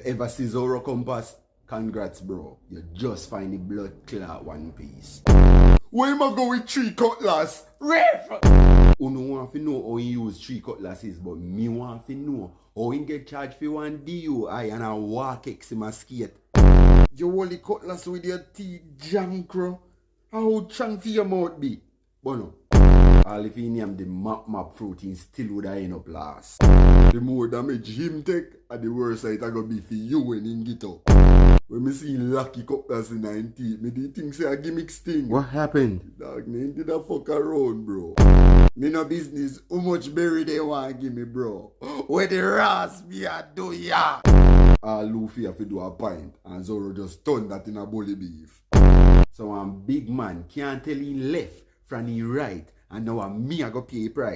ever see ZORO compass? Congrats, bro. You just find the blood clot one piece. Where am I go with 3 cutlass? Ref! Uno want to know how he use 3 cutlasses, but me want to know how he get charged for 1 DUI and a walk X in my skate. You hold the cutlass with your teeth, jankro. How chunky your mouth be? But no. All if he name the map fruit, he still would end up last. The more damage him take, and the worse it gonna be for you when he get up. When me see lucky cutlass in 90, me do think say a gimmick sting. What happened? Dog, me did a fuck around, bro. Me no business how much berry they want give me, bro. Where the ras me a do ya? Luffy have to do a pint, and ZORO just turn that in a bully beef. So big man can't tell him left from him right, and now me I go pay price.